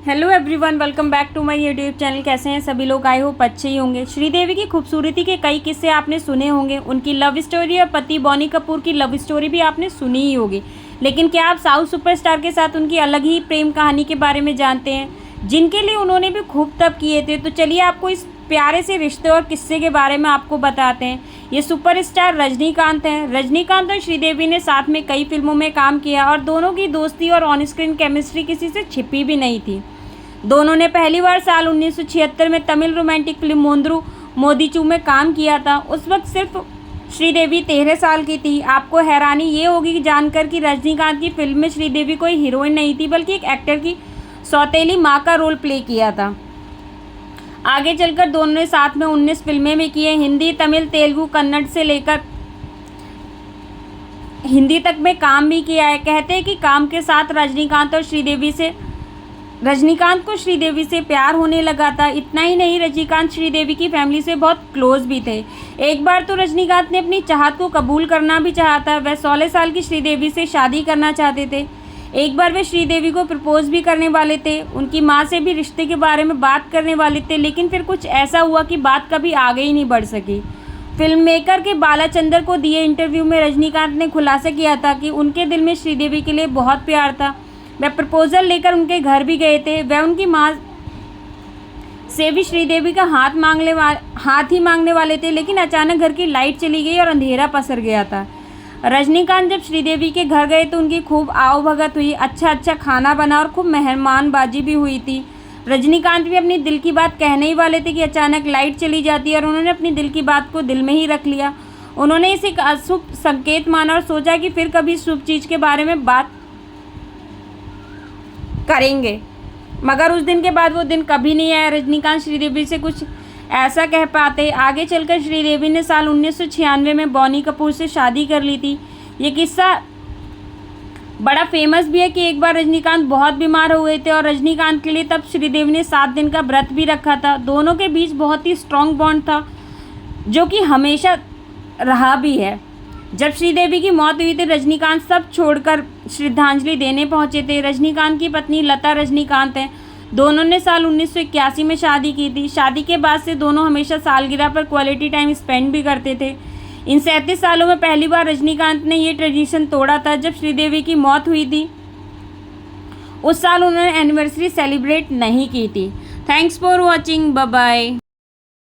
Hello everyone, welcome back to my YouTube channel. कैसे हैं सभी लोग? आई होप अच्छे ही होंगे। श्रीदेवी की खूबसूरती के कई किस्से आपने सुने होंगे, उनकी लव स्टोरी और पति बॉनी कपूर की लव स्टोरी भी आपने सुनी ही होगी। लेकिन क्या आप साउथ सुपरस्टार के साथ उनकी अलग ही प्रेम कहानी के बारे में जानते हैं, जिनके लिए उन्होंने भी खूब तप किए थे? तो चलिए आपको इस प्यारे से रिश्ते और किस्से के बारे में आपको बताते हैं। ये सुपरस्टार रजनीकांत हैं। रजनीकांत और श्रीदेवी ने साथ में कई फिल्मों में काम किया और दोनों की दोस्ती और ऑन स्क्रीन केमिस्ट्री किसी से छिपी भी नहीं थी। दोनों ने पहली बार साल 1976 में तमिल रोमांटिक फिल्म मोंद्रू मोदीचू में काम किया था। उस वक्त सिर्फ श्रीदेवी 13 साल की थी। आपको हैरानी ये होगी जानकर कि रजनीकांत की फिल्म में श्रीदेवी कोई हीरोइन नहीं थी, बल्कि एक एक्टर की सौतेली माँ का रोल प्ले किया था। आगे चलकर दोनों ने साथ में 19 फिल्में में किए। हिंदी, तमिल, तेलुगु, कन्नड़ से लेकर हिंदी तक में काम भी किया है। कहते हैं कि काम के साथ रजनीकांत को श्रीदेवी से प्यार होने लगा था। इतना ही नहीं, रजनीकांत श्रीदेवी की फैमिली से बहुत क्लोज भी थे। एक बार तो रजनीकांत ने अपनी चाहत को कबूल करना भी चाहा था। वह 16 साल की श्रीदेवी से शादी करना चाहते थे। एक बार वे श्रीदेवी को प्रपोज भी करने वाले थे। उनकी माँ से भी रिश्ते के बारे में बात करने वाले थे, लेकिन फिर कुछ ऐसा हुआ कि बात कभी आगे ही नहीं बढ़ सकी। फिल्म मेकर के बालाचंदर को दिए इंटरव्यू में रजनीकांत ने खुलासा किया था कि उनके दिल में श्रीदेवी के लिए बहुत प्यार था। वह प्रपोजल लेकर उनके घर भी गए थे। वह उनकी माँ से भी श्रीदेवी का हाथ ही मांगने वाले थे, लेकिन अचानक घर की लाइट चली गई और अंधेरा पसर गया था। रजनीकांत जब श्रीदेवी के घर गए तो उनकी खूब आवभगत हुई। अच्छा खाना बना और खूब मेहमानबाजी भी हुई थी। रजनीकांत भी अपनी दिल की बात कहने ही वाले थे कि अचानक लाइट चली जाती है, और उन्होंने अपनी दिल की बात को दिल में ही रख लिया। उन्होंने इसे एक अशुभ संकेत माना और सोचा कि फिर कभी शुभ चीज़ के बारे में बात करेंगे, मगर उस दिन के बाद वो दिन कभी नहीं आया। रजनीकांत श्रीदेवी से कुछ ऐसा कह पाते। आगे चलकर श्रीदेवी ने साल 1996 में बॉनी कपूर से शादी कर ली थी। ये किस्सा बड़ा फेमस भी है कि एक बार रजनीकांत बहुत बीमार हो गए थे और रजनीकांत के लिए तब श्रीदेवी ने 7 दिन का व्रत भी रखा था। दोनों के बीच बहुत ही स्ट्रॉन्ग बॉन्ड था, जो कि हमेशा रहा भी है। जब श्रीदेवी की मौत हुई थी, रजनीकांत सब छोड़कर श्रद्धांजलि देने पहुंचे थे। रजनीकांत की पत्नी लता रजनीकांत हैं। दोनों ने साल 1981 में शादी की थी। शादी के बाद से दोनों हमेशा सालगिरह पर क्वालिटी टाइम स्पेंड भी करते थे। इन 37 सालों में पहली बार रजनीकांत ने ये ट्रेडिशन तोड़ा था। जब श्रीदेवी की मौत हुई थी उस साल उन्होंने एनिवर्सरी सेलिब्रेट नहीं की थी। Thanks for watching, bye bye.